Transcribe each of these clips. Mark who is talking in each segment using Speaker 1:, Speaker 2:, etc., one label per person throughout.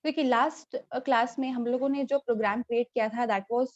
Speaker 1: देखिए last class में हम लोगों ने जो प्रोग्राम क्रिएट किया था that was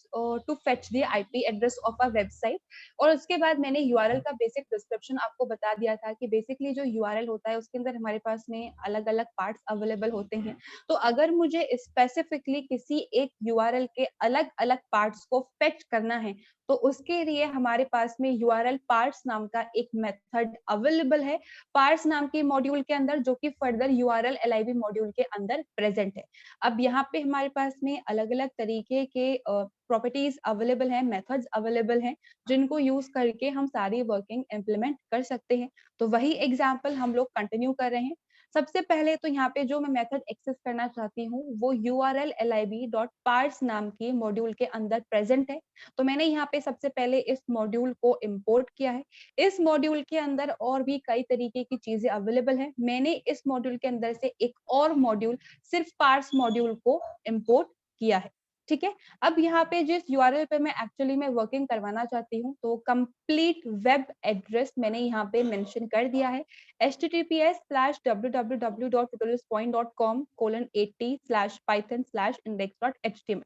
Speaker 1: to fetch the IP address of a website. और उसके बाद मैंने यूआरएल का बेसिक डिस्क्रिप्शन आपको बता दिया था कि बेसिकली जो यूआरएल होता है उसके अंदर हमारे पास में अलग-अलग पार्ट्स अवेलेबल होते हैं। तो अगर मुझे स्पेसिफिकली किसी एक यूआरएल के अलग-अलग पार्ट्स को फेच करना है, तो उसके लिए हमारे पास में यूआरएल पार्ट्स नाम का एक मेथड अवेलेबल है पार्स नाम के मॉड्यूल के अंदर, जो कि फर्दर यूआरएल एलआईवी मॉड्यूल के अंदर प्रेजेंट है। अब यहाँ पे हमारे पास में अलग-अलग तरीके के प्रॉपर्टीज अवेलेबल हैं, मेथड्स अवेलेबल हैं, जिनको यूज करके हम सारी वर्किंग इम्प्लीमेंट कर सकते हैं। तो वही एग्जांपल हम लोग कंटिन्यू कर रहे हैं। सबसे पहले तो यहाँ पे जो मैं मेथड एक्सेस करना चाहती हूँ वो url lib.parse नाम की मॉड्यूल के अंदर प्रेजेंट है। तो मैंने यहाँ पे सबसे पहले इस मॉड्यूल को इम्पोर्ट किया है। इस मॉड्यूल के अंदर और भी कई तरीके की चीजें अवेलेबल हैं। मैंने इस मॉड्यूल के अंदर से एक और मॉड्यूल सिर्फ पार्स मॉड्यूल को इम्पोर्ट किया है। ठीक है। अब यहाँ पे जिस यूआरएल पे मैं एक्चुअली में वर्किंग करवाना चाहती हूँ तो कंप्लीट वेब एड्रेस मैंने यहाँ पे मेंशन कर दिया है https://www.tutorials.com:80/python/index.html।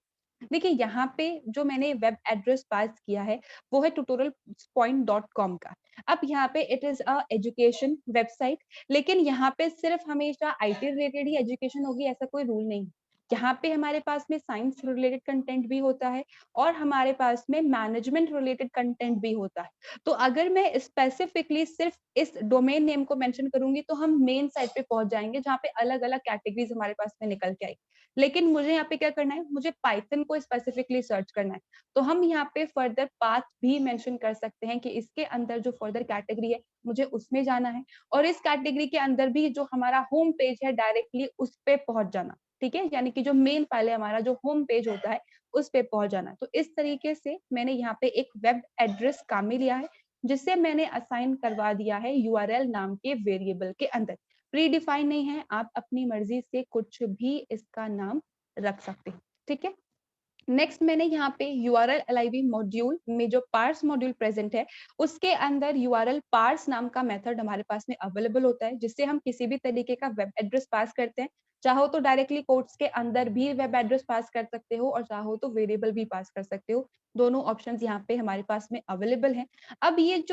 Speaker 1: देखिए यहाँ पे जो मैंने वेब एड्रेस पास किया है वो है tutorials.com का। अब यहाँ पे it is a education website, लेकिन यहाँ पे सिर्फ हमेशा आईटी रिलेटेड ही एजुकेशन होगी ऐसा कोई रूल नहीं। यहाँ पे हमारे पास में साइंस रिलेटेड कंटेंट भी होता है और हमारे पास में मैनेजमेंट रिलेटेड कंटेंट भी होता है। तो अगर मैं स्पेसिफिकली सिर्फ इस डोमेन नेम को मेंशन करूंगी तो हम मेन साइट पे पहुंच जाएंगे जहाँ पे अलग अलग कैटेगरीज हमारे पास में निकल के आएगी। लेकिन मुझे यहाँ पे क्या करना है, मुझे पाइथन को स्पेसिफिकली सर्च करना है। तो हम यहाँ पे फर्दर पाथ भी मेंशन कर सकते हैं कि इसके अंदर जो फर्दर कैटेगरी है मुझे उसमें जाना है और इस कैटेगरी के अंदर भी जो हमारा होम पेज है डायरेक्टली उस पे पहुंच जाना। ठीक है, यानी कि जो मेन पहले हमारा जो होम पेज होता है उस पे पहुंच जाना। तो इस तरीके से मैंने यहाँ पे एक वेब एड्रेस काम में लिया है जिससे मैंने असाइन करवा दिया है यूआरएल नाम के वेरिएबल के अंदर। प्री डिफाइन नहीं है, आप अपनी मर्जी से कुछ भी इसका नाम रख सकते हैं। ठीक है। नेक्स्ट मैंने यहाँ पे यूआरएल एलआईवी मॉड्यूल में जो पार्स मॉड्यूल प्रेजेंट है उसके अंदर यूआरएल पार्स नाम का मेथड हमारे पास में अवेलेबल होता है जिससे हम किसी भी तरीके का वेब एड्रेस पास करते हैं। चाहो तो डायरेक्टली कोड्स के अंदर भी वेब एड्रेस पास कर सकते हो और चाहो तो वेरिएबल भी पास कर सकते हो। दोनों ऑप्शंस यहाँ पे हमारे पास में अवेलेबल हैं। अब ये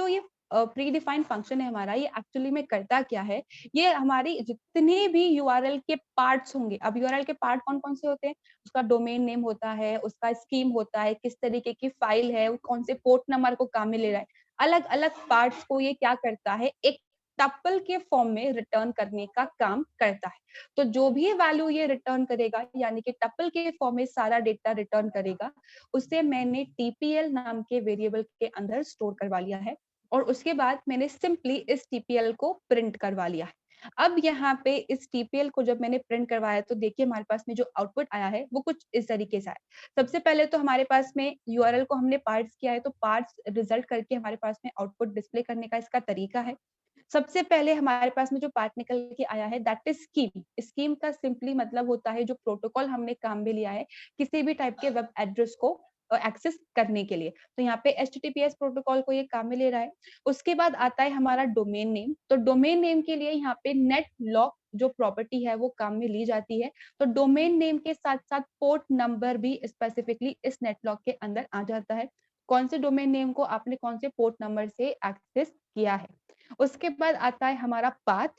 Speaker 1: प्री डिफाइंड फंक्शन है हमारा, ये एक्चुअली में करता क्या है, ये हमारी जितने भी यूआरएल के पार्ट्स होंगे। अब यूआरएल के पार्ट कौन कौन से होते हैं, उसका डोमेन नेम होता है, उसका स्कीम होता है, किस तरीके की फाइल है, कौन से पोर्ट नंबर को काम में ले रहा है। अलग-अलग पार्ट्स को ये क्या करता है, एक टपल के फॉर्म में रिटर्न करने का काम करता है। तो जो भी वैल्यू ये रिटर्न करेगा यानी कि टपल के फॉर्म में सारा डेटा रिटर्न करेगा, उसे मैंने टीपीएल नाम के वेरिएबल के अंदर स्टोर करवा लिया है और उसके बाद मैंने सिंपली इस टीपीएल को प्रिंट करवा लिया है। अब यहाँ पे इस टीपीएल को जब मैंने प्रिंट करवाया तो देखिए हमारे पास में जो आउटपुट आया है वो कुछ इस तरीके से आया। सबसे पहले तो हमारे पास में यूआरएल को हमने पार्ट्स किया है तो पार्ट्स रिजल्ट करके हमारे पास में आउटपुट डिस्प्ले करने का इसका तरीका है। सबसे पहले हमारे पास में जो पार्ट निकल के आया है दैट इज स्कीम। स्कीम का सिंपली मतलब होता है जो प्रोटोकॉल हमने काम में लिया है किसी भी टाइप के वेब एड्रेस को एक्सेस करने के लिए। तो यहाँ पे एचटीटीपीएस प्रोटोकॉल को ये काम में ले रहा है। उसके बाद आता है हमारा डोमेन नेम। तो डोमेन नेम के लिए यहाँ पे नेट लॉक जो प्रॉपर्टी है वो काम में ली जाती है। तो डोमेन नेम के साथ साथ पोर्ट नंबर भी स्पेसिफिकली इस नेट लॉक के अंदर आ जाता है। कौन से डोमेन नेम को आपने कौन से पोर्ट नंबर से एक्सेस किया है। उसके बाद आता है हमारा पाथ।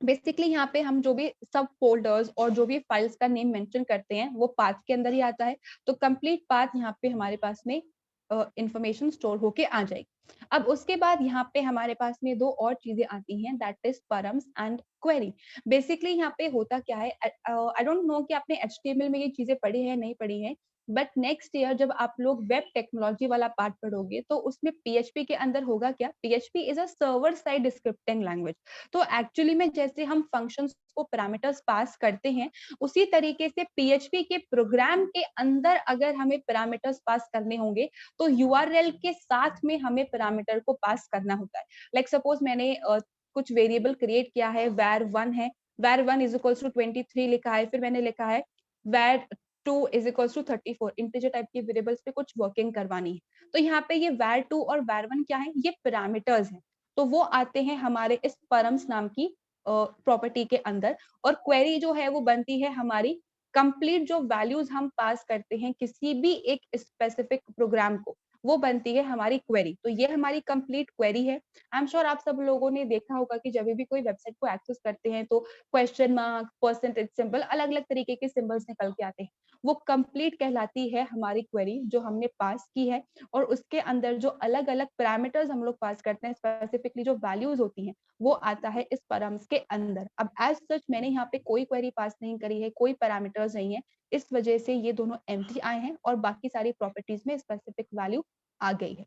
Speaker 1: बेसिकली यहाँ पे हम जो भी सब फोल्डर्स और जो भी फाइल्स का नेम मेंशन करते हैं वो पाथ के अंदर ही आता है। तो कंप्लीट पाथ यहाँ पे हमारे पास में इंफॉर्मेशन स्टोर होके आ जाएगी। अब उसके बाद यहाँ पे हमारे पास में दो और चीजें आती हैं that is params and query. Basically यहाँ पे होता क्या है, आई डोंट नो कि आपने एचटीएमएल में ये चीजें पढ़ी है नहीं पढ़ी है, बट नेक्स्ट ईयर जब आप लोग वेब टेक्नोलॉजी वाला पार्ट पढ़ोगे तो उसमें पीएचपी के अंदर होगा क्या, PHP is a server side scripting language. तो एक्चुअली में जैसे हम फंक्शंस को पैरामीटर्स पास करते हैं उसी तरीके से पीएचपी के प्रोग्राम के अंदर अगर हमें पैरामीटर्स पास करने होंगे तो यूआरएल के साथ में हमें पैरामीटर को पास करना होता है। लाइक सपोज मैंने कुछ वेरिएबल क्रिएट किया है, var1 है, var1 इज इक्वल्स टू 23 लिखा है, फिर मैंने लिखा है var2 is equals to 34। Integer type के वेरिएबल्स पे कुछ वर्किंग करवानी है। तो यहाँ पे ये var2 और var1 क्या है, ये पैरामीटर्स हैं। तो वो आते हैं हमारे इस परम्स नाम की प्रॉपर्टी के अंदर, और क्वेरी जो है वो बनती है हमारी कंप्लीट जो वैल्यूज हम पास करते हैं किसी भी एक स्पेसिफिक प्रोग्राम को, वो बनती है हमारी क्वेरी। तो ये हमारी कंप्लीट क्वेरी है। आई एम श्योर आप सब लोगों ने देखा होगा कि जब भी कोई वेबसाइट को एक्सेस करते हैं तो क्वेश्चन मार्क, परसेंटेज सिंबल, अलग अलग तरीके के सिंबल्स निकल के आते हैं। वो कंप्लीट कहलाती है हमारी क्वेरी जो हमने पास की है, और उसके अंदर जो अलग अलग पैरामीटर्स हम लोग पास करते हैं, स्पेसिफिकली जो वैल्यूज होती हैं, वो आता है इस पैराम्स के अंदर। अब एज सच मैंने यहाँ पे कोई क्वेरी पास नहीं करी है, कोई पैरामीटर्स नहीं है, इस वजह से ये दोनों एम्प्टी आए हैं और बाकी सारी प्रॉपर्टीज में स्पेसिफिक वैल्यू आ गई है।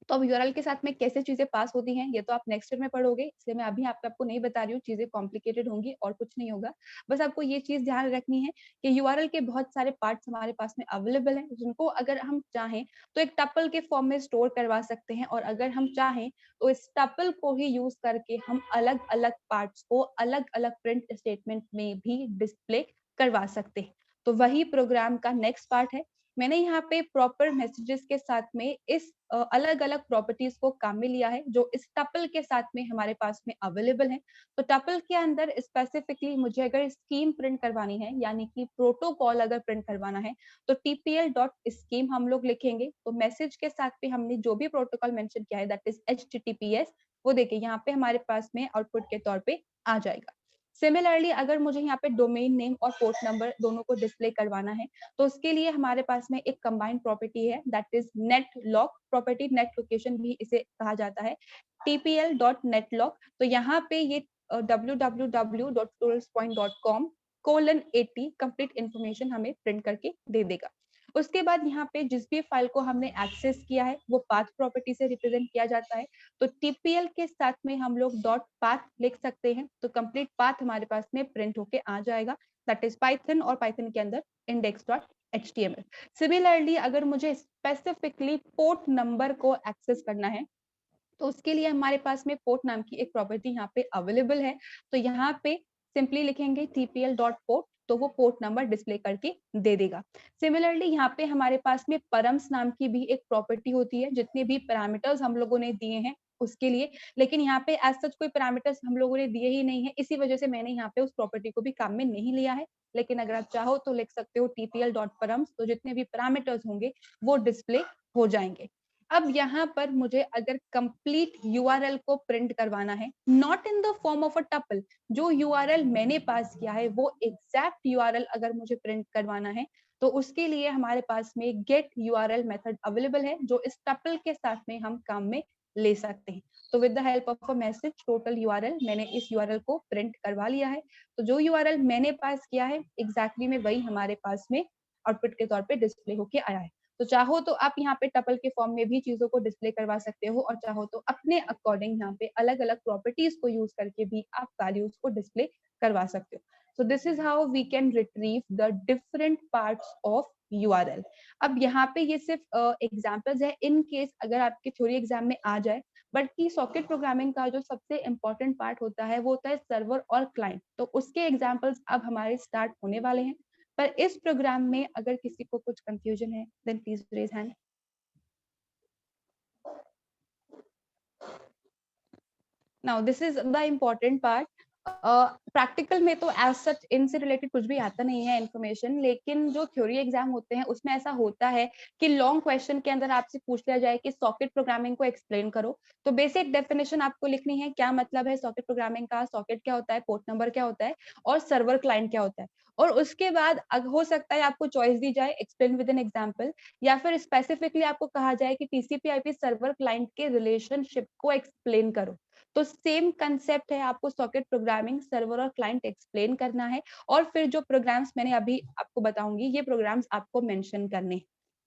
Speaker 1: तो अब यूआरएल के साथ में कैसे चीजें पास होती हैं, ये तो आप नेक्स्ट ईयर में पढ़ोगे, इसलिए मैं अभी आपको नहीं बता रही हूँ, चीजें कॉम्प्लिकेटेड होंगी और कुछ नहीं होगा। बस आपको ये चीज ध्यान रखनी है कि यूआरएल के बहुत सारे पार्ट्स हमारे पास में अवेलेबल हैं, जिनको अगर हम चाहें तो एक टपल के फॉर्म में स्टोर करवा सकते हैं, और अगर हम चाहें तो इस टपल को ही यूज करके हम अलग अलग पार्ट्स को अलग अलग प्रिंट स्टेटमेंट में भी डिस्प्ले करवा सकते हैं। तो वही प्रोग्राम का नेक्स्ट पार्ट है। मैंने यहाँ पे प्रॉपर मैसेजेस के साथ में इस अलग अलग प्रॉपर्टीज को काम में लिया है जो इस टपल के साथ में हमारे पास में अवेलेबल है। तो टपल के अंदर स्पेसिफिकली मुझे अगर स्कीम प्रिंट करवानी है, यानी कि प्रोटोकॉल अगर प्रिंट करवाना है, तो tpl.scheme हम लोग लिखेंगे। तो मैसेज के साथ पे हमने जो भी प्रोटोकॉल मेंशन किया है, दैट इज HTTPS, वो देखिए यहाँ पे हमारे पास में आउटपुट के तौर पे आ जाएगा। सिमिलरली अगर मुझे यहाँ पे डोमेन नेम और पोर्ट नंबर दोनों को डिस्प्ले करवाना है, तो उसके लिए हमारे पास में एक कंबाइंड प्रॉपर्टी है, that is net lock property. Net location भी इसे कहा जाता है, tpl.netlog। तो यहाँ पे ये www.tutorialspoint.com:80 कंप्लीट इंफॉर्मेशन हमें प्रिंट करके दे देगा। उसके बाद यहाँ पे जिस भी फाइल को हमने एक्सेस किया है वो पाथ प्रॉपर्टी से रिप्रेजेंट किया जाता है। तो टीपीएल के साथ में हम लोग डॉट पाथ लिख सकते हैं, तो कंप्लीट पाथ हमारे पास में प्रिंट होके आ जाएगा, दैट इज पाइथन, और पाइथन के अंदर index.html। सिमिलरली अगर मुझे स्पेसिफिकली पोर्ट नंबर को एक्सेस करना है, तो उसके लिए हमारे पास में पोर्ट नाम की एक प्रॉपर्टी यहाँ पे अवेलेबल है। तो यहाँ पे सिंपली लिखेंगे tpl.port, तो वो पोर्ट नंबर डिस्प्ले करके दे देगा। सिमिलरली यहाँ पे हमारे पास में परम्स नाम की भी एक प्रॉपर्टी होती है, जितने भी पैरामीटर्स हम लोगों ने दिए हैं उसके लिए, लेकिन यहाँ पे एज सच कोई पैरामीटर्स हम लोगों ने दिए ही नहीं है, इसी वजह से मैंने यहाँ पे उस प्रॉपर्टी को भी काम में नहीं लिया है। लेकिन अगर आप चाहो तो लिख सकते हो tpl.params, तो जितने भी पैरामीटर्स होंगे वो डिस्प्ले हो जाएंगे। अब यहाँ पर मुझे अगर कंप्लीट यूआरएल को प्रिंट करवाना है, not in the form of a tuple, जो यूआरएल मैंने पास किया है वो एग्जैक्ट यूआरएल अगर मुझे प्रिंट करवाना है, तो उसके लिए हमारे पास में गेट यूआरएल मेथड अवेलेबल है, जो इस टपल के साथ में हम काम में ले सकते हैं। तो with the help of a message total URL, मैंने इस यूआरएल को प्रिंट करवा लिया है। तो जो यूआरएल मैंने पास किया है एग्जैक्टली में वही हमारे पास में आउटपुट के तौर पे डिस्प्ले होके आया है। तो चाहो तो आप यहाँ पे टपल के फॉर्म में भी चीजों को डिस्प्ले करवा सकते हो, और चाहो तो अपने अकॉर्डिंग यहाँ पे अलग अलग प्रॉपर्टीज को यूज करके भी आप वैल्यूज को डिस्प्ले करवा सकते हो। So this is how we can retrieve the different parts of URL. अब यहाँ पे ये सिर्फ एग्जांपल्स है इन केस अगर आपके थ्योरी एग्जाम में आ जाए, बट की सॉकेट प्रोग्रामिंग का जो सबसे इंपॉर्टेंट पार्ट होता है वो होता है सर्वर और क्लाइंट। तो उसके एग्जांपल्स अब हमारे स्टार्ट होने वाले हैं। पर इस प्रोग्राम में अगर किसी को कुछ कंफ्यूजन है, then please raise hand. Now this is the important part. Practical में तो एज सच इनसे रिलेटेड कुछ भी आता नहीं है इन्फॉर्मेशन, लेकिन जो थ्योरी एग्जाम होते हैं उसमें ऐसा होता है कि लॉन्ग क्वेश्चन के अंदर आपसे पूछ लिया जाए कि सॉकेट प्रोग्रामिंग को एक्सप्लेन करो। तो बेसिक डेफिनेशन आपको लिखनी है, क्या मतलब है सॉकेट प्रोग्रामिंग का, सॉकेट क्या होता है, पोर्ट नंबर क्या होता है, और सर्वर क्लाइंट क्या होता है। और उसके बाद हो सकता है आपको चॉइस दी जाए एक्सप्लेन विद एन एग्जाम्पल, या फिर स्पेसिफिकली आपको कहा जाए कि टीसीपी आईपी सर्वर क्लाइंट के रिलेशनशिप को एक्सप्लेन करो। तो सेम कंसेप्ट है, आपको सॉकेट प्रोग्रामिंग, सर्वर और क्लाइंट एक्सप्लेन करना है, और फिर जो प्रोग्राम्स मैंने अभी आपको बताऊंगी ये प्रोग्राम्स आपको मेंशन करने हैं।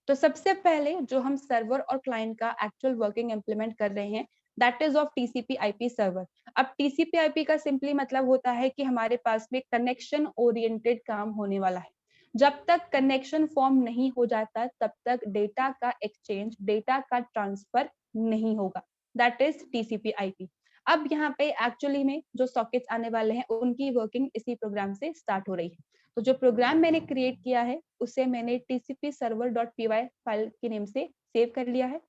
Speaker 1: तो सबसे पहले जो हम सर्वर और क्लाइंट का एक्चुअल वर्किंग इंप्लीमेंट कर रहे हैं, that is of TCP IP server. अब टीसीपी आईपी का सिंपली मतलब होता है कि हमारे पास में कनेक्शन ओरिएंटेड काम होने वाला है। जब तक कनेक्शन फॉर्म नहीं हो जाता तब तक डेटा का एक्सचेंज, डेटा का ट्रांसफर नहीं होगा, दैट इज टीसीपी आईपी। अब यहाँ पे एक्चुअली में जो सॉकेट्स आने वाले हैं उनकी वर्किंग इसी प्रोग्राम से स्टार्ट हो रही है। तो जो प्रोग्राम मैंने क्रिएट किया है उसे मैंने tcp server.py फाइल के नेम से सेव कर लिया है।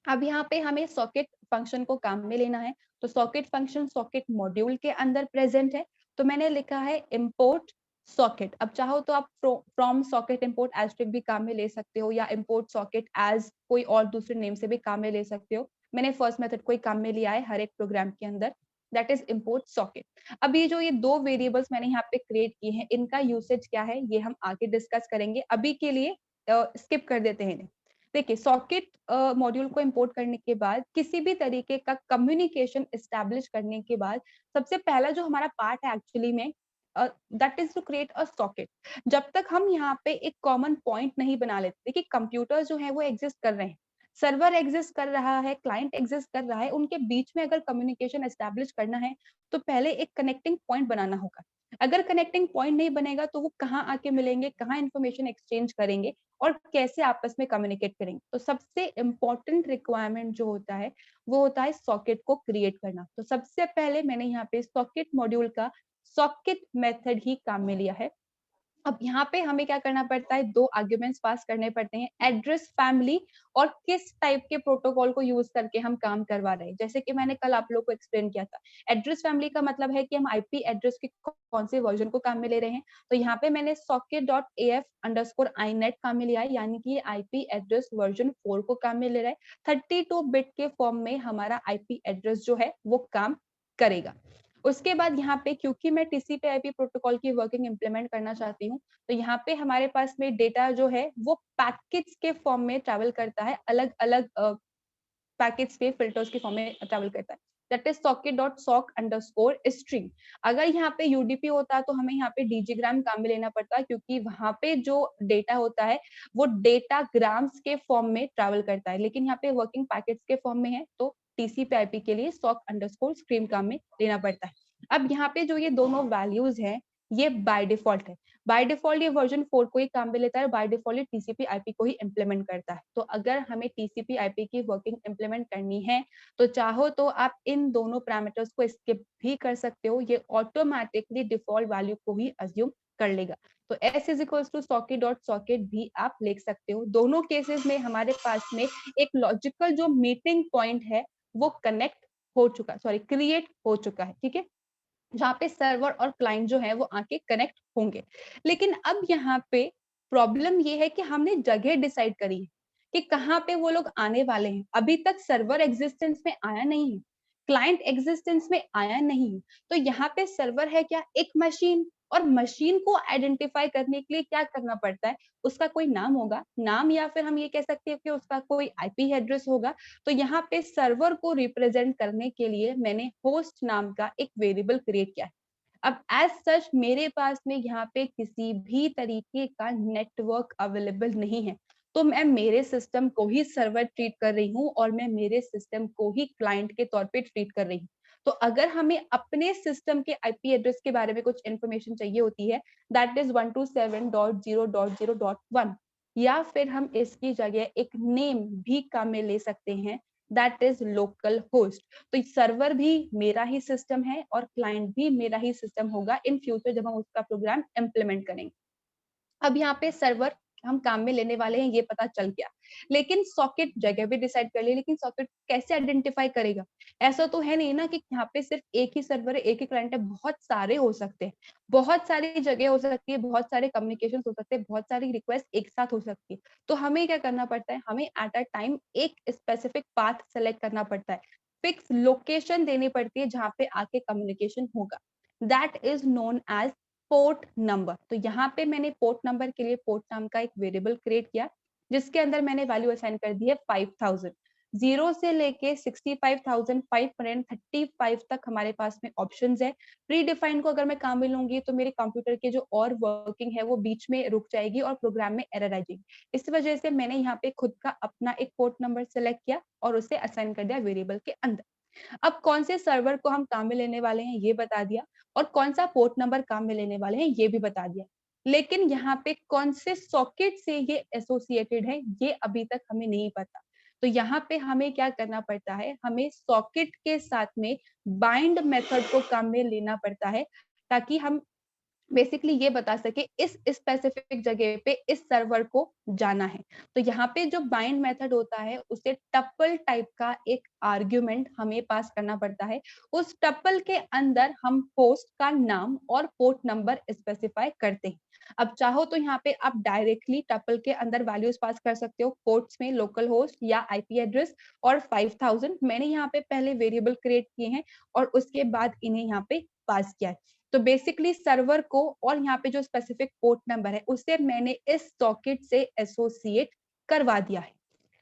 Speaker 1: अब यहाँ पे हमें सॉकेट फंक्शन को काम में लेना है, तो सॉकेट फंक्शन सॉकेट मॉड्यूल के अंदर प्रेजेंट है, तो मैंने लिखा है इम्पोर्ट सॉकेट। अब चाहो तो आप फ्रॉम सॉकेट इम्पोर्ट एस्ट्रिक भी काम में ले सकते हो, या इम्पोर्ट सॉकेट एज कोई और दूसरे नेम से भी काम में ले सकते हो। मैंने फर्स्ट मेथड को ही काम में लिया है हर एक प्रोग्राम के अंदर, दैट इज इम्पोर्ट सॉकेट। अब ये दो वेरिएबल्स मैंने यहाँ पे क्रिएट किए हैं, इनका यूसेज क्या है ये हम आगे डिस्कस करेंगे, अभी के लिए स्किप कर देते हैं इन्हें। देखिए सॉकेट मॉड्यूल को इंपोर्ट करने के बाद किसी भी तरीके का कम्युनिकेशन एस्टैब्लिश करने के बाद सबसे पहला जो हमारा पार्ट है एक्चुअली में, that is to create a socket. जब तक हम यहाँ पे एक कॉमन पॉइंट नहीं बना लेते, देखिए कंप्यूटर जो है वो एग्जिस्ट कर रहे हैं, सर्वर एग्जिस्ट कर रहा है, क्लाइंट एग्जिस्ट कर रहा है, उनके बीच में अगर कम्युनिकेशन एस्टैब्लिश करना है तो पहले एक कनेक्टिंग पॉइंट बनाना होगा। अगर कनेक्टिंग पॉइंट नहीं बनेगा तो वो कहाँ आके मिलेंगे, कहाँ इंफॉर्मेशन एक्सचेंज करेंगे और कैसे आपस में कम्युनिकेट करेंगे। तो सबसे इंपॉर्टेंट रिक्वायरमेंट जो होता है वो होता है सॉकेट को क्रिएट करना। तो सबसे पहले मैंने यहाँ पे सॉकेट मॉड्यूल का सॉकेट मेथड ही काम में लिया है। अब यहाँ पे हमें क्या करना पड़ता है, दो आर्ग्यूमेंट्स पास करने पड़ते हैं, एड्रेस फैमिली और किस टाइप के प्रोटोकॉल को यूज करके हम काम करवा रहे हैं। जैसे कि मैंने कल आप लोग को एक्सप्लेन किया था, एड्रेस फैमिली का मतलब है कि हम आईपी एड्रेस के कौन से वर्जन को काम में ले रहे हैं। तो यहाँ पे मैंने socket.af_inet काम में लिया है, यानी कि आईपी एड्रेस वर्जन 4 को काम में ले रहा है। 32 बिट के फॉर्म में हमारा आईपी एड्रेस जो है वो काम करेगा। उसके बाद यहाँ पे क्योंकि मैं टीसीपी आईपी प्रोटोकॉल की वर्किंग इंप्लीमेंट करना चाहती हूँ, तो यहाँ पे हमारे पास में डेटा जो है वो पैकेट्स के फॉर्म में ट्रैवल करता है, अलग अलग पैकेट्स के फिल्टर्स के फॉर्म में ट्रैवल करता है, दैट इज socket.sock_string। अगर यहाँ पे यूडीपी होता तो हमें यहाँ पे डीजीग्राम काम में लेना पड़ता, क्योंकि वहां पे जो डेटा होता है वो डेटा ग्राम्स के फॉर्म में ट्रैवल करता है, लेकिन यहाँ पे वर्किंग पैकेट्स के फॉर्म में है, तो टीसीपी आईपी के लिए sock_stream काम में लेना पड़ता है। अब यहाँ पे जो ये दोनों वैल्यूज हैं ये बाय डिफॉल्ट है, बाय डिफॉल्ट ये वर्जन 4 को ही काम में लेता है, बाय डिफॉल्ट ये टीसीपी आईपी को ही इम्प्लीमेंट करता है। तो अगर हमें टीसीपी आईपी की वर्किंग इम्प्लीमेंट करनी है तो चाहो तो आप इन दोनों पैरामीटर्स को स्किप भी कर सकते हो, ये ऑटोमेटिकली डिफॉल्ट वैल्यू को ही अज्यूम कर लेगा। तो s is equals to socket.socket भी आप लिख सकते हो। दोनों केसेस में हमारे पास में एक लॉजिकल जो मीटिंग पॉइंट है वो कनेक्ट हो चुका, सॉरी क्रिएट हो चुका है, ठीक है, जहाँ पे सर्वर और क्लाइंट जो है वो आके कनेक्ट होंगे। लेकिन अब यहाँ पे प्रॉब्लम ये है कि हमने जगह डिसाइड करी है कि कहाँ पे वो लोग आने वाले हैं। अभी तक सर्वर एग्जिस्टेंस में आया नहीं है, क्लाइंट एग्जिस्टेंस में आया नहीं है, तो यहाँ पे सर्वर है क्या, एक मशीन, और मशीन को आइडेंटिफाई करने के लिए क्या करना पड़ता है, उसका कोई नाम होगा, नाम, या फिर हम ये कह सकते हैं कि उसका कोई आईपी एड्रेस होगा। तो यहाँ पे सर्वर को रिप्रेजेंट करने के लिए मैंने होस्ट नाम का एक वेरिएबल क्रिएट किया है। अब एज सच मेरे पास में यहाँ पे किसी भी तरीके का नेटवर्क अवेलेबल नहीं है, तो मैं मेरे सिस्टम को ही सर्वर ट्रीट कर रही हूँ और मैं मेरे सिस्टम को ही क्लाइंट के तौर पे ट्रीट कर रही हूँ। तो अगर हमें अपने सिस्टम के आईपी एड्रेस के बारे में कुछ इन्फॉर्मेशन चाहिए होती है, दैट इज 127.0.0.1, या फिर हम इसकी जगह एक नेम भी काम में ले सकते हैं, दैट इज लोकल होस्ट। तो सर्वर भी मेरा ही सिस्टम है और क्लाइंट भी मेरा ही सिस्टम होगा इन फ्यूचर जब हम उसका प्रोग्राम इम्प्लीमेंट करेंगे। अब यहाँ पे सर्वर हम काम में लेने वाले हैं ये पता चल गया, लेकिन सॉकेट जगह भी डिसाइड कर ली, लेकिन सॉकेट कैसे आइडेंटिफाई करेगा? ऐसा तो है नहीं ना कि यहाँ पे सिर्फ एक ही सर्वर है, एक ही क्लाइंट है, बहुत सारे हो सकते हैं, बहुत सारी जगह हो सकती है, बहुत सारे कम्युनिकेशन हो सकते हैं, बहुत सारी रिक्वेस्ट एक साथ हो सकती है। तो हमें क्या करना पड़ता है, हमें एट अ टाइम एक स्पेसिफिक पाथ सेलेक्ट करना पड़ता है, फिक्स लोकेशन देनी पड़ती है जहाँ पे आके कम्युनिकेशन होगा, that is known as port number. तो यहाँ पे मैंने पोर्ट नंबर के लिए पोर्ट नाम का एक वेरिएबल क्रिएट किया, जिसके अंदर मैंने वैल्यू असाइन कर दी है 5000। 0 से लेके 65,535 तक हमारे पास में ऑप्शंस है। प्री डिफाइंड को अगर मैं काम में लूंगी तो मेरे कंप्यूटर के जो और वर्किंग है वो बीच में रुक जाएगी और प्रोग्राम में एरर आ जाएगी। इस वजह से मैंने यहाँ पे खुद का अपना एक पोर्ट नंबर सेलेक्ट किया और उसे असाइन कर दिया वेरिएबल के अंदर। अब कौन से सर्वर को हम काम में लेने वाले हैं ये बता दिया, और कौन सा पोर्ट नंबर काम में लेने वाले हैं ये भी बता दिया, लेकिन यहाँ पे कौन से सॉकेट से ये एसोसिएटेड है ये अभी तक हमें नहीं पता। तो यहाँ पे हमें क्या करना पड़ता है, हमें सॉकेट के साथ में बाइंड मेथड को काम में लेना पड़ता है, ताकि हम बेसिकली ये बता सके इस स्पेसिफिक जगह पे इस सर्वर को जाना है। तो यहाँ पे जो बाइंड मेथड होता है उसे टपल टाइप का एक आर्ग्यूमेंट हमें पास करना पड़ता है। उस टपल के अंदर हम होस्ट का नाम और पोर्ट नंबर स्पेसिफाई करते हैं। अब चाहो तो यहाँ पे आप डायरेक्टली टपल के अंदर वैल्यूज पास कर सकते हो, पोर्ट्स में लोकल होस्ट या आईपी एड्रेस और 5000 मैंने यहाँ पे पहले वेरिएबल क्रिएट किए हैं और उसके बाद इन्हें यहाँ पे पास किया है। तो बेसिकली सर्वर को और यहाँ पे जो स्पेसिफिक पोर्ट नंबर है उसे मैंने इस सॉकेट से एसोसिएट करवा दिया है।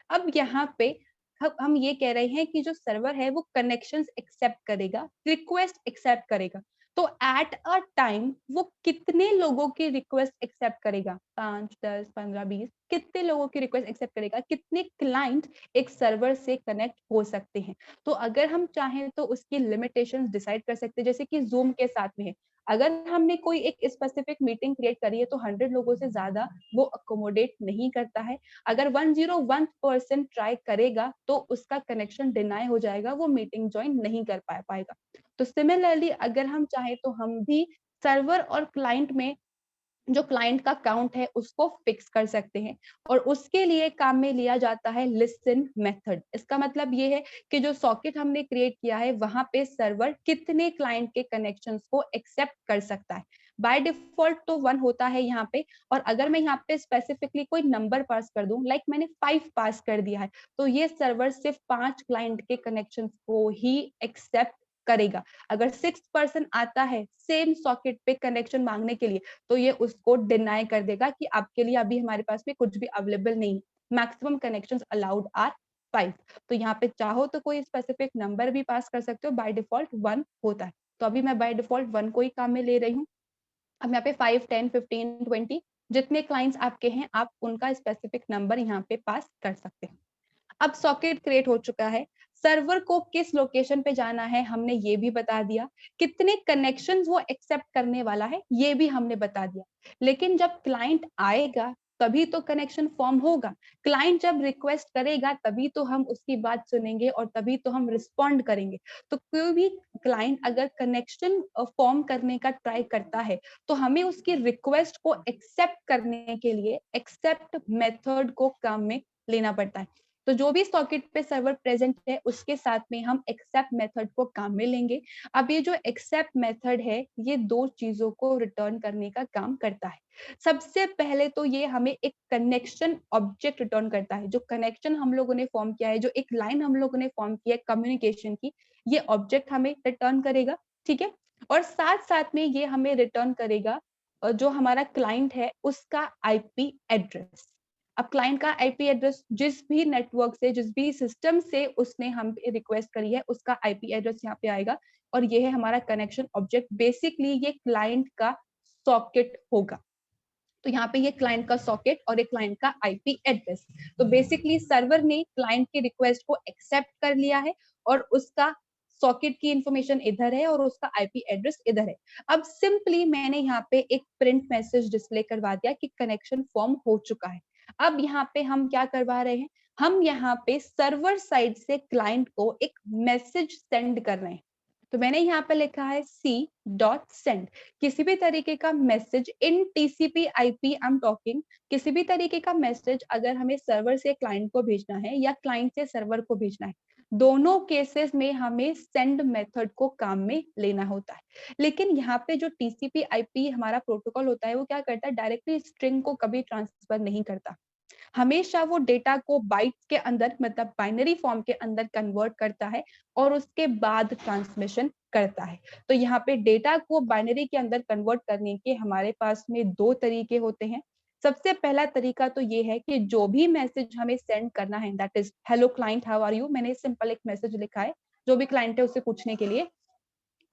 Speaker 1: अब यहाँ पे हम ये कह रहे हैं कि जो सर्वर है वो कनेक्शंस एक्सेप्ट करेगा, रिक्वेस्ट एक्सेप्ट करेगा। तो एट अ टाइम वो कितने लोगों की रिक्वेस्ट एक्सेप्ट करेगा? 5, 10, 15, 20 कितने लोगों की रिक्वेस्ट एक्सेप्ट करेगा? कितने क्लाइंट एक सर्वर से कनेक्ट हो सकते हैं? तो अगर हम चाहें तो उसकी लिमिटेशंस डिसाइड कर सकते हैं, जैसे कि ज़ूम के साथ में है। अगर हमने कोई एक स्पेसिफिक मीटिंग क्रिएट करी है तो 100 लोगों से ज्यादा वो अकोमोडेट नहीं करता है। अगर 101% ट्राई करेगा तो उसका कनेक्शन डिनाई हो जाएगा, वो मीटिंग ज्वाइन नहीं कर पाएगा। तो सिमिलरली अगर हम चाहें तो हम भी सर्वर और क्लाइंट में जो क्लाइंट का काउंट है उसको फिक्स कर सकते हैं और उसके लिए काम में लिया जाता है लिसन मेथड। इसका मतलब ये है कि जो सॉकेट हमने क्रिएट किया है वहां पे सर्वर कितने क्लाइंट के कनेक्शंस को एक्सेप्ट कर सकता है। बाय डिफॉल्ट तो 1 होता है यहाँ पे, और अगर मैं यहाँ पे स्पेसिफिकली कोई नंबर पास कर दूं, लाइक मैंने 5 पास कर दिया है, तो ये सर्वर सिर्फ 5 क्लाइंट के कनेक्शंस को ही एक्सेप्ट करेगा। अगर 6 पर्सन आता है सेम सॉकेट पे कनेक्शन मांगने के लिए, तो ये उसको डिनाई कर देगा कि आपके लिए अभी हमारे पास में कुछ भी अवेलेबल नहीं है। Maximum connections allowed are 5। तो यहाँ पे चाहो तो कोई स्पेसिफिक नंबर भी पास कर सकते हो, बाय डिफॉल्ट 1 होता है। तो अभी मैं बाय डिफॉल्ट 1 को ही काम में ले रही हूँ। अब यहाँ पे 5, 10, 15, 20 जितने क्लाइंट्स आपके हैं आप उनका स्पेसिफिक नंबर यहाँ पे पास कर सकते हैं। अब सॉकेट क्रिएट हो चुका है, सर्वर को किस लोकेशन पे जाना है हमने ये भी बता दिया, कितने कनेक्शंस वो एक्सेप्ट करने वाला है ये भी हमने बता दिया। लेकिन जब क्लाइंट आएगा तभी तो कनेक्शन फॉर्म होगा। क्लाइंट जब रिक्वेस्ट करेगा तभी तो हम उसकी बात सुनेंगे और तभी तो हम रिस्पॉन्ड करेंगे। तो कोई भी क्लाइंट अगर कनेक्शन फॉर्म करने का ट्राई करता है तो हमें उसकी रिक्वेस्ट को एक्सेप्ट करने के लिए एक्सेप्ट मेथड को काम में लेना पड़ता है। तो जो भी सॉकेट पे सर्वर प्रेजेंट है उसके साथ में हम एक्सेप्ट मेथड को काम में लेंगे। अब ये जो एक्सेप्ट मेथड है ये 2 चीजों को रिटर्न करने का काम करता है। सबसे पहले तो ये हमें एक कनेक्शन ऑब्जेक्ट रिटर्न करता है। जो कनेक्शन हम लोगों ने फॉर्म किया है, जो एक लाइन हम लोगों ने फॉर्म किया है कम्युनिकेशन की, ये ऑब्जेक्ट हमें रिटर्न करेगा, ठीक है। और साथ साथ में ये हमें रिटर्न करेगा जो हमारा क्लाइंट है उसका आईपी एड्रेस। अब क्लाइंट का आईपी एड्रेस जिस भी नेटवर्क से, जिस भी सिस्टम से उसने हम रिक्वेस्ट करी है उसका आईपी एड्रेस यहाँ पे आएगा और ये है हमारा कनेक्शन ऑब्जेक्ट। बेसिकली ये क्लाइंट का सॉकेट होगा। तो यहाँ पे ये क्लाइंट का सॉकेट और एक क्लाइंट का आईपी एड्रेस। तो बेसिकली सर्वर ने क्लाइंट की रिक्वेस्ट को एक्सेप्ट कर लिया है और उसका सॉकेट की इंफॉर्मेशन इधर है और उसका आईपी एड्रेस इधर है। अब सिंपली मैंने यहाँ पे एक प्रिंट मैसेज डिस्प्ले करवा दिया कि कनेक्शन फॉर्म हो चुका है। अब यहाँ पे हम क्या करवा रहे हैं, हम यहाँ पे सर्वर साइड से क्लाइंट को एक मैसेज सेंड कर रहे हैं। तो मैंने यहाँ पे लिखा है c.send। किसी भी तरीके का message in TCP IP I am talking, किसी भी तरीके का मैसेज अगर हमें सर्वर से क्लाइंट को भेजना है या क्लाइंट से सर्वर को भेजना है, दोनों केसेस में हमें सेंड मेथड को काम में लेना होता है। लेकिन यहाँ पे जो टीसीपी आईपी हमारा प्रोटोकॉल होता है वो क्या करता है, डायरेक्टली स्ट्रिंग को कभी ट्रांसफर नहीं करता। हमेशा वो डेटा को बाइट्स के अंदर मतलब बाइनरी फॉर्म के अंदर कन्वर्ट करता है और उसके बाद ट्रांसमिशन करता है। तो यहाँ पे डेटा को बाइनरी के अंदर कन्वर्ट करने के हमारे पास में 2 तरीके होते हैं। सबसे पहला तरीका तो ये है कि जो भी मैसेज हमें सेंड करना है, that is hello client how are you, मैंने सिंपल एक मैसेज लिखा है जो भी क्लाइंट है उसे पूछने के लिए,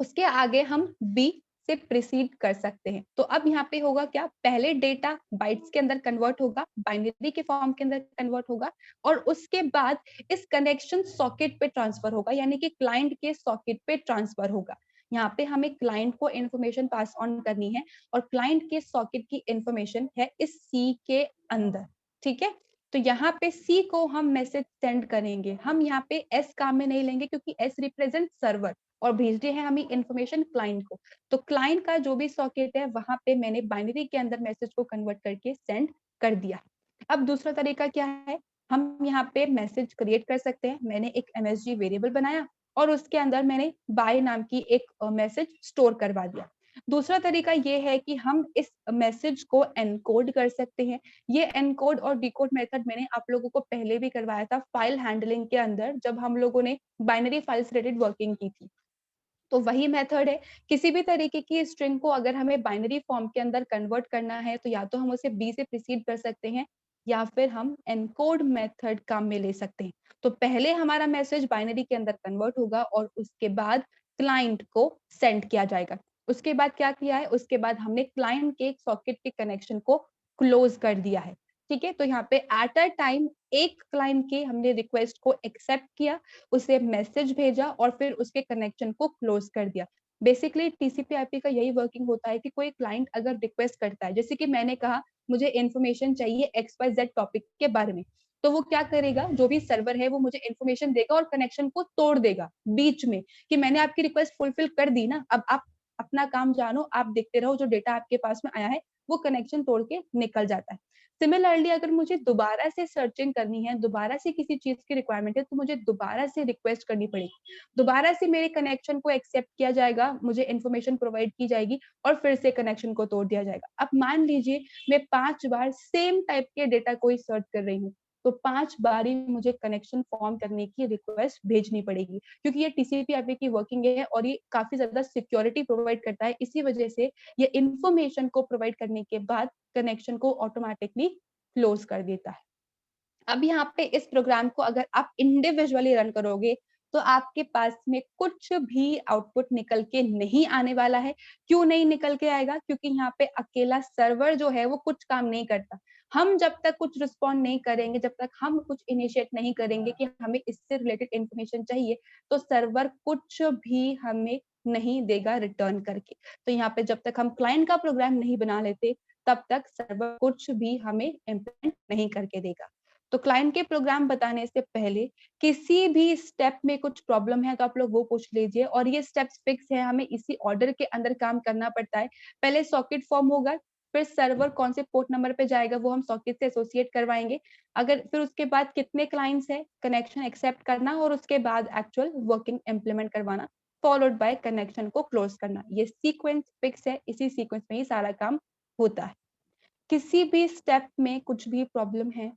Speaker 1: उसके आगे हम बी से प्रिसीड कर सकते हैं। तो अब यहाँ पे होगा क्या, पहले डेटा बाइट्स के अंदर कन्वर्ट होगा, बाइनरी के फॉर्म के अंदर कन्वर्ट होगा और उसके बाद इस कनेक्शन सॉकेट पे ट्रांसफर होगा, यानी कि क्लाइंट के सॉकेट पे ट्रांसफर होगा। यहाँ पे हमें क्लाइंट को इंफॉर्मेशन पास ऑन करनी है और क्लाइंट के सॉकेट की इंफॉर्मेशन है इस सी के अंदर, ठीक है। तो यहाँ पे सी को हम मैसेज सेंड करेंगे, हम यहाँ पे एस काम में नहीं लेंगे क्योंकि एस रिप्रेजेंट सर्वर और भेजनी है हमें इन्फॉर्मेशन क्लाइंट को। तो क्लाइंट का जो भी सॉकेट है वहाँ पे मैंने बाइनरी के अंदर मैसेज को कन्वर्ट करके सेंड कर दिया। अब दूसरा तरीका क्या है? हम यहाँ पे मैसेज क्रिएट कर सकते हैं। मैंने एक एमएसजी वेरिएबल बनाया और उसके अंदर मैंने बाय नाम की एक मैसेज स्टोर करवा दिया। दूसरा तरीका ये है कि हम इस मैसेज को एनकोड कर सकते हैं। ये एनकोड और डिकोड मेथड मैंने आप लोगों को पहले भी करवाया था फाइल हैंडलिंग के अंदर, जब हम लोगों ने बाइनरी फाइल्स रिलेटेड वर्किंग की थी। तो वही मेथड है, किसी भी तरीके की स्ट्रिंग को अगर हमें बाइनरी फॉर्म के अंदर कन्वर्ट करना है, तो या तो हम उसे बी से प्रीसीड कर सकते हैं या फिर हम एनकोड मेथड काम में ले सकते हैं। तो पहले हमारा मैसेज बाइनरी के अंदर कन्वर्ट होगा और उसके बाद क्लाइंट को सेंड किया जाएगा। उसके बाद क्या किया है? उसके बाद हमने क्लाइंट के सॉकेट के कनेक्शन को क्लोज़ कर दिया है। ठीक है? तो यहाँ पे एट अ टाइम एक क्लाइंट की हमने रिक्वेस्ट को एक्सेप्ट किया, उसे मैसेज भेजा और फिर उसके कनेक्शन को क्लोज कर दिया। बेसिकली टीसीपी आईपी का यही वर्किंग होता है कि कोई क्लाइंट अगर रिक्वेस्ट करता है, जैसे कि मैंने कहा मुझे इन्फॉर्मेशन चाहिए XYZ टॉपिक के बारे में, तो वो क्या करेगा, जो भी सर्वर है वो मुझे इन्फॉर्मेशन देगा और कनेक्शन को तोड़ देगा बीच में कि मैंने आपकी रिक्वेस्ट फुलफिल कर दी ना, अब आप अपना काम जानो, आप देखते रहो, जो डेटा आपके पास में आया है वो कनेक्शन तोड़ के निकल जाता है। सिमिलरली अगर मुझे दोबारा से सर्चिंग करनी है, दोबारा से किसी चीज़ की रिक्वायरमेंट है, तो मुझे दोबारा से रिक्वेस्ट करनी पड़ेगी। दोबारा से मेरे कनेक्शन को एक्सेप्ट किया जाएगा, मुझे इन्फॉर्मेशन प्रोवाइड की जाएगी और फिर से कनेक्शन को तोड़ दिया जाएगा। अब मान लीजिए मैं 5 बार सेम टाइप के डेटा को ही सर्च कर रही हूँ, तो 5 बार ही मुझे कनेक्शन फॉर्म करने की रिक्वेस्ट भेजनी पड़ेगी, क्योंकि ये टीसीपी आईपी की वर्किंग है और ये काफ़ी ज़्यादा सिक्योरिटी प्रोवाइड करता है। इसी वजह से ये इन्फॉर्मेशन को प्रोवाइड करने के बाद कनेक्शन को ऑटोमैटिकली क्लोज़ कर देता है। अब यहाँ पे इस प्रोग्राम को अगर आप इंडिविजुअली रन करोगे, तो आपके पास में कुछ भी आउटपुट निकल के नहीं आने वाला है। क्यों नहीं निकल के आएगा? क्योंकि यहाँ पे अकेला सर्वर जो है वो कुछ काम नहीं करता। हम जब तक कुछ रिस्पॉन्ड नहीं करेंगे, जब तक हम कुछ इनिशिएट नहीं करेंगे कि हमें इससे रिलेटेड इन्फॉर्मेशन चाहिए, तो सर्वर कुछ भी हमें नहीं देगा रिटर्न करके। तो यहाँ पे जब तक हम क्लाइंट का प्रोग्राम नहीं बना लेते, तब तक सर्वर कुछ भी हमें इम्प्लीमेंट नहीं करके देगा। तो क्लाइंट के प्रोग्राम बताने से पहले किसी भी स्टेप में कुछ प्रॉब्लम है तो आप लोग वो पूछ लीजिए और ये स्टेप्स फिक्स है, हमें इसी ऑर्डर के अंदर काम करना पड़ता है। पहले सॉकेट फॉर्म होगा, फिर सर्वर कौन से पोर्ट नंबर पे जाएगा वो हम सॉकेट से एसोसिएट करवाएँगे। अगर फिर उसके बाद कितने क्लाइंट्स हैं, कनेक्शन एक्सेप्ट करना और उसके बाद एक्चुअल वर्किंग इम्प्लीमेंट करवाना, फॉलोड बाय कनेक्शन को क्लोज़ करना। ये सीक्वेंस फिक्स है, इसी सीक्वेंस में ही सारा काम होता है। किसी भी स्टेप में कुछ भी प्रॉब्लम है